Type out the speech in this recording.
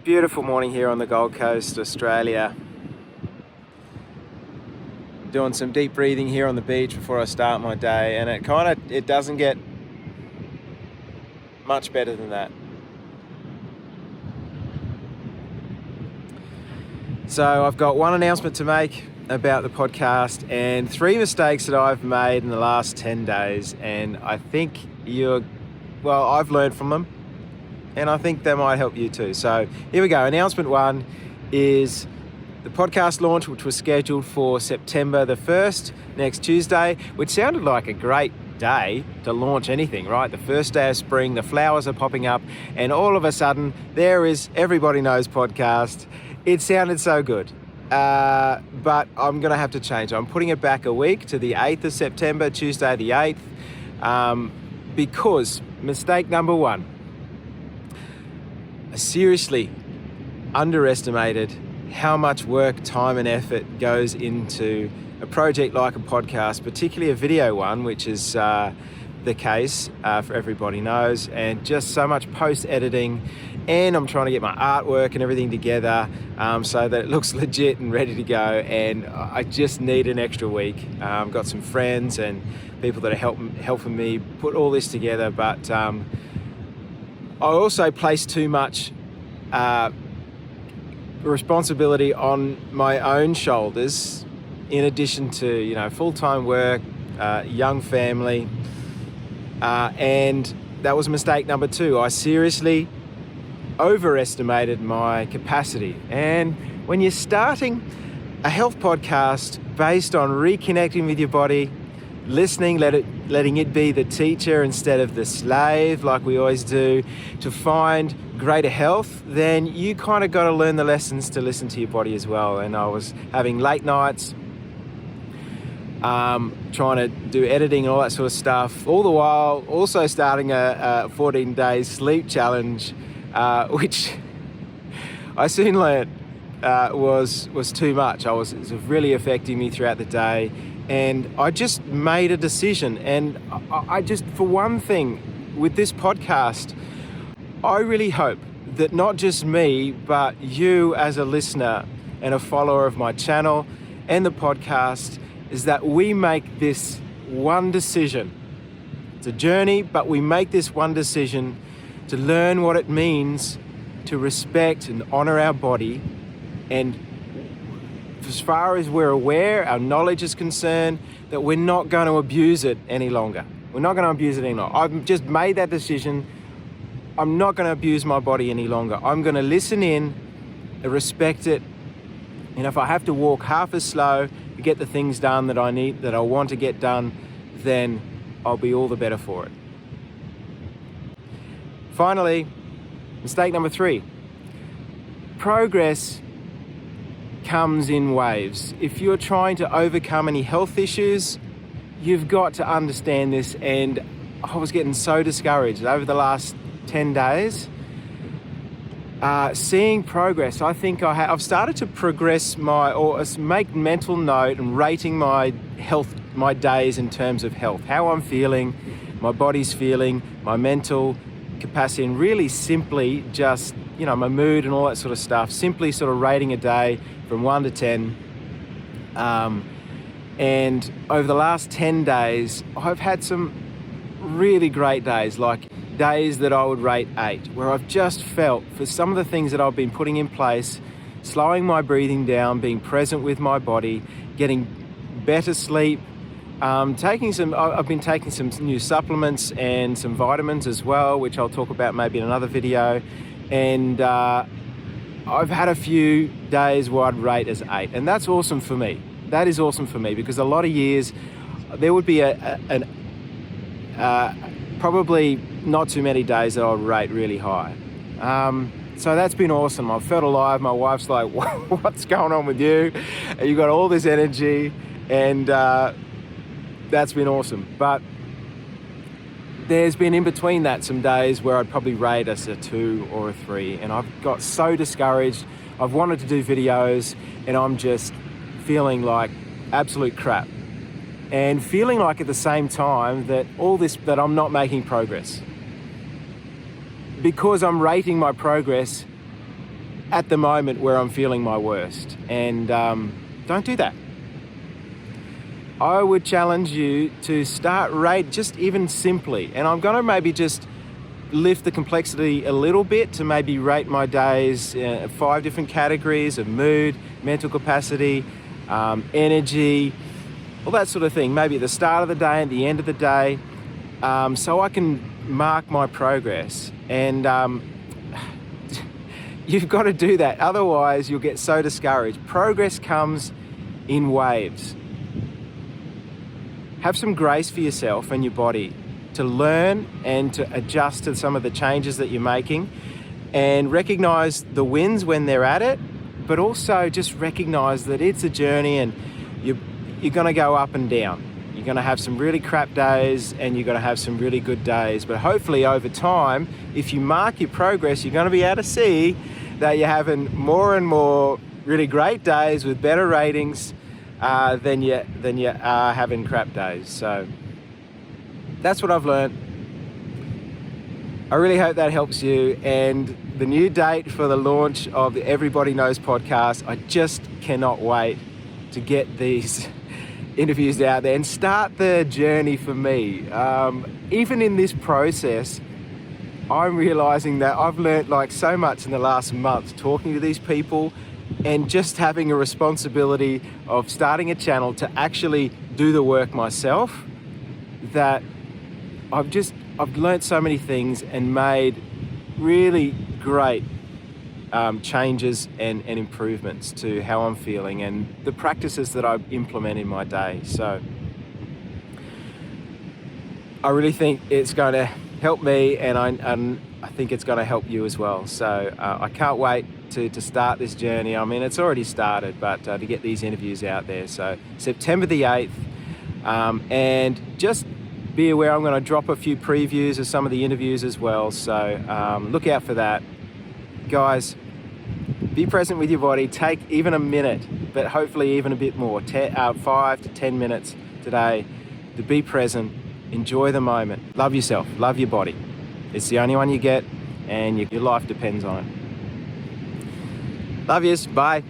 Beautiful morning here on the Gold Coast, Australia. Doing some deep breathing here on the beach before I start my day, and it doesn't get much better than that. So I've got one announcement to make about the podcast and 3 mistakes that I've made in the last 10 days, and I think I've learned from them, and I think they might help you too. So here we go. Announcement 1 is the podcast launch, which was scheduled for September the 1st, next Tuesday, which sounded like a great day to launch anything, right? The first day of spring, the flowers are popping up, and all of a sudden there is Everybody Knows podcast. It sounded so good. But I'm going to have to change. I'm putting it back a week to the 8th of September, Tuesday the 8th, because mistake number 1, I seriously underestimated how much work, time and effort goes into a project like a podcast, particularly a video one, which is the case for Everybody Knows, and just so much post-editing, and I'm trying to get my artwork and everything together so that it looks legit and ready to go, and I just need an extra week. I've got some friends and people that are helping me put all this together, but I also place too much responsibility on my own shoulders, in addition to full-time work, young family, and that was mistake number 2. I seriously overestimated my capacity. And when you're starting a health podcast based on reconnecting with your body, listening, letting it be the teacher instead of the slave, like we always do, to find greater health, then you kind of got to learn the lessons to listen to your body as well. And I was having late nights, trying to do editing and all that sort of stuff, all the while also starting a 14-day sleep challenge, which I soon learned was too much. It was really affecting me throughout the day. And I just made a decision, and I just, for one thing, with this podcast, I really hope that not just me, but you as a listener and a follower of my channel and the podcast, is that we make this one decision. It's a journey, but we make this one decision to learn what it means to respect and honor our body, and as far as we're aware, our knowledge is concerned, that we're not going to abuse it any longer. We're not going to abuse it any longer. I've just made that decision. I'm not going to abuse my body any longer. I'm going to listen in and respect it. And if I have to walk half as slow to get the things done that I need, that I want to get done, then I'll be all the better for it. Finally, mistake number 3. Progress comes in waves. If you're trying to overcome any health issues, you've got to understand this, and I was getting so discouraged over the last 10 days. Seeing progress, I think I've started to progress make mental note and rating my health, my days in terms of health, how I'm feeling, my body's feeling, my mental capacity, and really simply just, my mood and all that sort of stuff, simply sort of rating a day from 1 to 10. And over the last 10 days, I've had some really great days, like days that I would rate 8, where I've just felt, for some of the things that I've been putting in place, slowing my breathing down, being present with my body, getting better sleep, I've been taking some new supplements and some vitamins as well, which I'll talk about maybe in another video. And I've had a few days where I'd rate as 8, and that's awesome for me. That is awesome for me, because a lot of years there would be probably not too many days that I'd rate really high. So that's been awesome. I've felt alive. My wife's like, what's going on with you? You got all this energy, and that's been awesome. But there's been in between that some days where I'd probably rate us a 2 or a 3, and I've got so discouraged. I've wanted to do videos, and I'm just feeling like absolute crap, and feeling like at the same time that that I'm not making progress. Because I'm rating my progress at the moment where I'm feeling my worst. And don't do that. I would challenge you to start rate just even simply. And I'm going to maybe just lift the complexity a little bit to maybe rate my days 5 different categories of mood, mental capacity, energy, all that sort of thing. Maybe at the start of the day and the end of the day, so I can mark my progress. And you've got to do that. Otherwise, you'll get so discouraged. Progress comes in waves. Have some grace for yourself and your body to learn and to adjust to some of the changes that you're making, and recognize the wins when they're at it, but also just recognize that it's a journey and you're going to go up and down. You're going to have some really crap days and you're going to have some really good days. But hopefully over time, if you mark your progress, you're going to be able to see that you're having more and more really great days with better ratings than you are having crap days. So that's what I've learned. I really hope that helps you. And the new date for the launch of the Everybody Knows podcast, I just cannot wait to get these interviews out there and start the journey for me. Even in this process, I'm realizing that I've learned like so much in the last month talking to these people and just having a responsibility of starting a channel to actually do the work myself, that I've learned so many things and made really great changes and improvements to how I'm feeling and the practices that I implement in my day. So I really think it's going to help me, and I think it's going to help you as well. So I can't wait to start this journey. I mean, it's already started, but to get these interviews out there. So September the 8th, and just be aware I'm going to drop a few previews of some of the interviews as well. So look out for that. Guys, be present with your body. Take even a minute, but hopefully even a bit more, 5 to 10 minutes today to be present. Enjoy the moment. Love yourself. Love your body. It's the only one you get, and your life depends on it. Love yous. Bye.